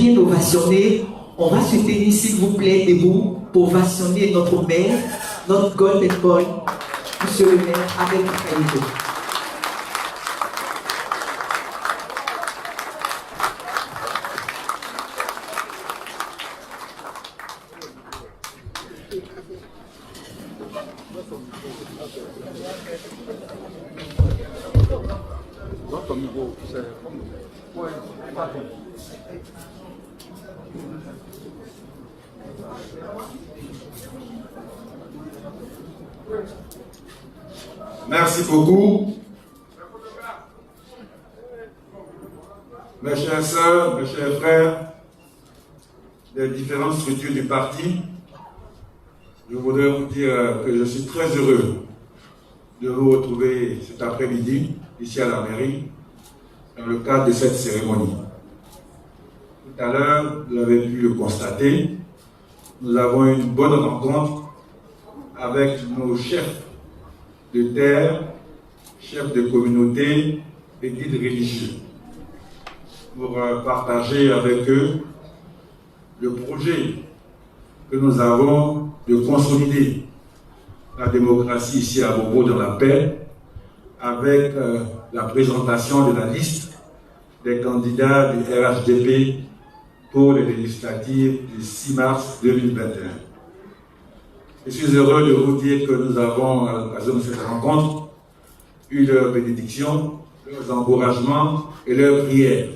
bien ovationner. On va se tenir, s'il vous plaît, debout pour ovationner notre maire, notre Golden Boy, Monsieur le maire, avec qualité. Merci beaucoup. Mes chères sœurs, mes chers frères des différentes structures du parti, je voudrais vous dire que je suis très heureux de vous retrouver cet après-midi ici à la mairie dans le cadre de cette cérémonie. Tout à l'heure, vous avez pu le constater, nous avons eu une bonne rencontre avec nos chefs de terre, chefs de communauté et guides religieux pour partager avec eux le projet que nous avons de consolider la démocratie ici à Bobo dans la paix avec la présentation de la liste des candidats du RHDP pour les législatives du 6 mars 2021. Je suis heureux de vous dire que nous avons, à l'occasion de cette rencontre, eu leur bénédiction, leurs encouragements et leurs prières.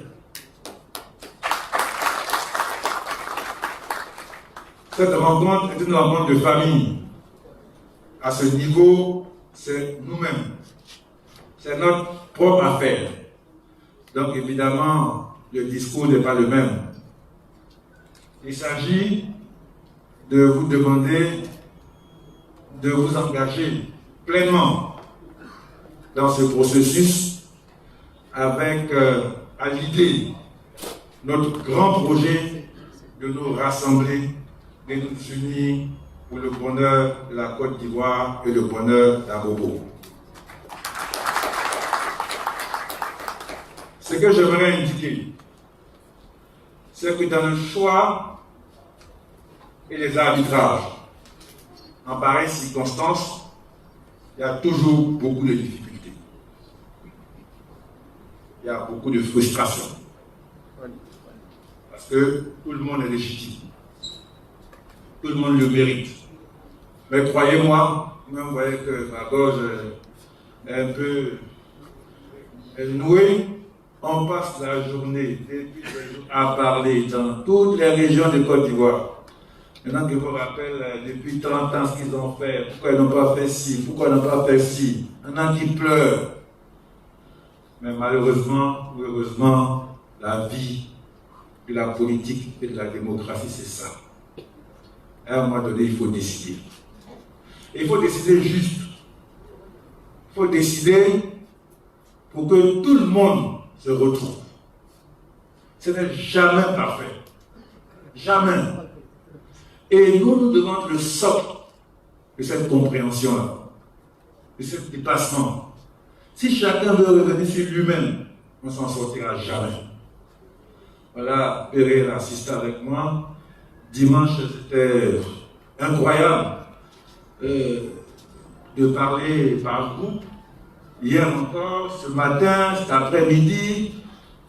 Cette rencontre est une rencontre de famille. À ce niveau, c'est nous-mêmes. C'est notre propre affaire. Donc évidemment, le discours n'est pas le même. Il s'agit de vous demander de vous engager pleinement dans ce processus avec à l'idée notre grand projet de nous rassembler, de nous unir pour le bonheur de la Côte d'Ivoire et le bonheur d'Abobo. Ce que j'aimerais indiquer, c'est que dans le choix et les arbitrages, en pareille circonstance, il y a toujours beaucoup de difficultés. Il y a beaucoup de frustration. Parce que tout le monde est légitime. Tout le monde le mérite. Mais croyez-moi, vous voyez que ma gorge est un peu nouée. On passe la journée à parler dans toutes les régions de Côte d'Ivoire. Maintenant que je vous rappelle depuis 30 ans ce qu'ils ont fait, pourquoi ils n'ont pas fait ci, pourquoi ils n'ont pas fait ci. Maintenant qu'ils pleurent. Mais malheureusement ou heureusement, la vie de la politique et de la démocratie, c'est ça. À un moment donné, il faut décider. Et il faut décider juste. Il faut décider pour que tout le monde se retrouve. Ce n'est jamais parfait. Jamais. Et nous devons être le socle de cette compréhension-là, de ce dépassement. Si chacun veut revenir sur lui-même, on ne s'en sortira jamais. Voilà, Pérez assiste avec moi. Dimanche, c'était incroyable de parler par groupe. Hier encore, ce matin, cet après-midi,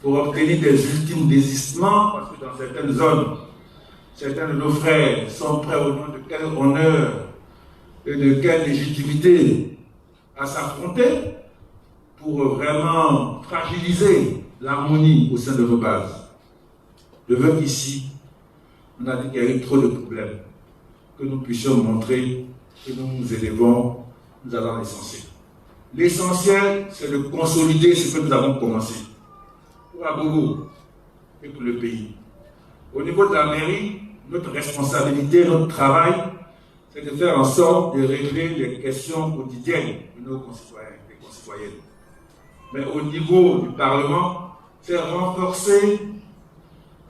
pour obtenir des ultimes désistements, parce que dans certaines zones, certains de nos frères sont prêts au nom de quel honneur et de quelle légitimité à s'affronter pour vraiment fragiliser l'harmonie au sein de nos bases. Je veux qu'ici, on a dit qu'il y a eu trop de problèmes, que nous puissions montrer que nous nous élevons, nous allons à l'essentiel. L'essentiel, c'est de consolider ce que nous avons commencé pour Abobo et pour le pays. Au niveau de la mairie, notre responsabilité, notre travail, c'est de faire en sorte de régler les questions quotidiennes de nos concitoyens et concitoyennes. Mais au niveau du Parlement, c'est renforcer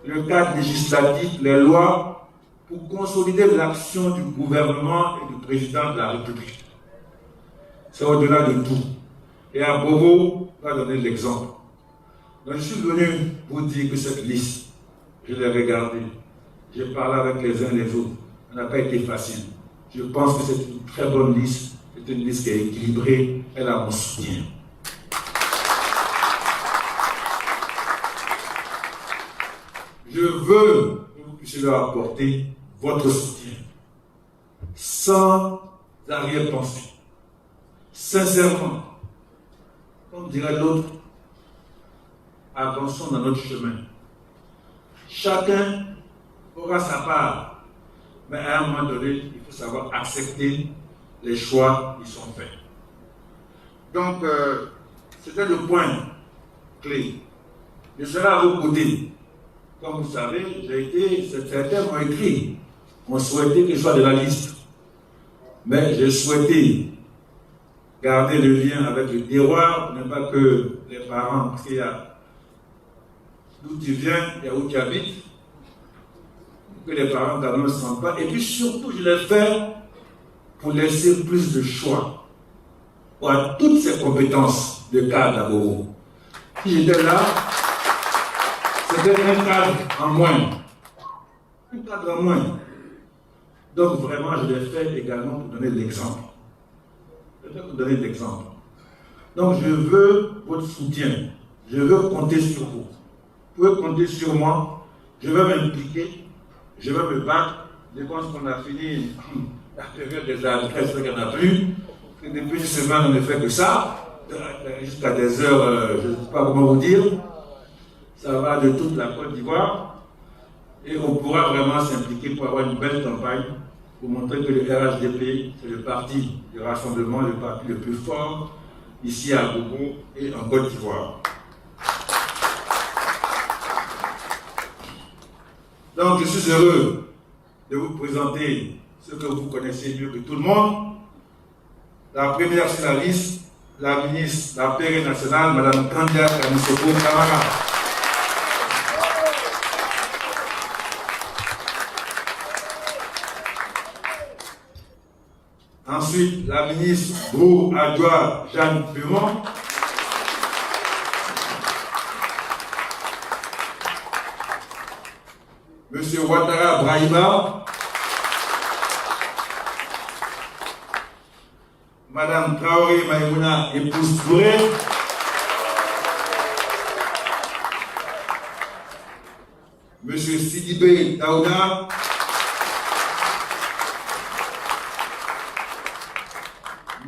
le cadre législatif, les lois, pour consolider l'action du gouvernement et du président de la République. C'est au-delà de tout. Et à Bobo, on va donner l'exemple. Donc je suis venu vous dire que cette liste, je l'ai regardé, j'ai parlé avec les uns et les autres. Ça n'a pas été facile. Je pense que c'est une très bonne liste, c'est une liste qui est équilibrée, elle a mon soutien. Je veux que vous puissiez leur apporter votre soutien, sans arrière-pensée, sincèrement. Comme dirait l'autre, avançons dans notre chemin. Chacun aura sa part, mais à un moment donné, il faut savoir accepter les choix qui sont faits. Donc, c'était le point clé. Je serai à vos côtés. Comme vous savez, certains m'ont écrit, on souhaitait qu'il soit de la liste. Mais j'ai souhaité garder le lien avec le terroir, ne pas que les parents, parce qu'il y a d'où tu viens et où tu habites, que les parents ne se sentent pas. Et puis surtout, je l'ai fait pour laisser plus de choix pour toutes ces compétences de cadre à Goro. Si j'étais là, c'était un cadre en moins. Un cadre en moins. Donc vraiment, je l'ai fait également pour donner l'exemple. Je vais vous donner l'exemple. Donc je veux votre soutien. Je veux compter sur vous. Vous pouvez compter sur moi. Je vais m'impliquer. Je vais me battre. Je pense qu'on a fini la période des adresses, qu'il n'y en a plus. Depuis une semaine, on ne fait que ça. Jusqu'à des heures, je ne sais pas comment vous dire. Ça va de toute la Côte d'Ivoire. Et on pourra vraiment s'impliquer pour avoir une belle campagne, pour montrer que le RHDP, c'est le parti du rassemblement, le parti le plus fort, ici à Goro et en Côte d'Ivoire. Donc, je suis heureux de vous présenter ce que vous connaissez mieux que tout le monde. La première sur la liste, la ministre de la Paix nationale, Mme Kandia Kamissoko Kamara. Ensuite, la ministre Brou Adjoa Jeanne Pumont. Monsieur Ouattara Brahima. Madame Traoré Maïmouna épouse Touré. Monsieur Sidibé Daouda.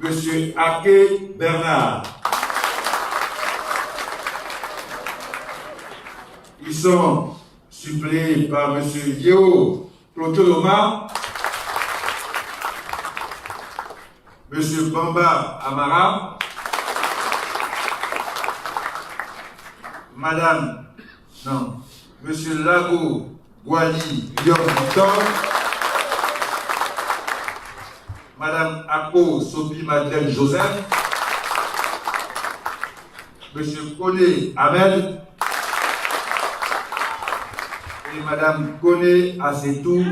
Monsieur Ake Bernard. Ils sont suppléés par Monsieur Yeo Plotoloma, Monsieur Bamba Amara, Monsieur Lago Guali Guillaume, Madame Ako Sopi Madeleine Joseph, Monsieur Kone Ahmed et Madame Kone Asetou.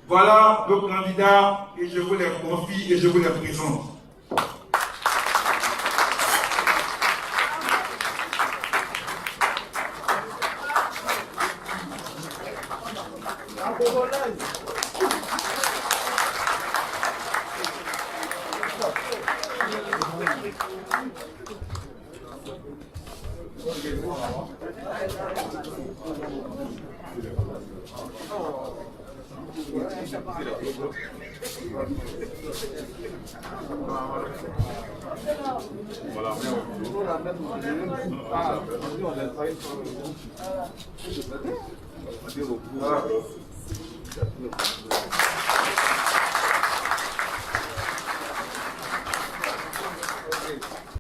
Voilà nos candidats et je vous les confie et je vous les présente. Voilà.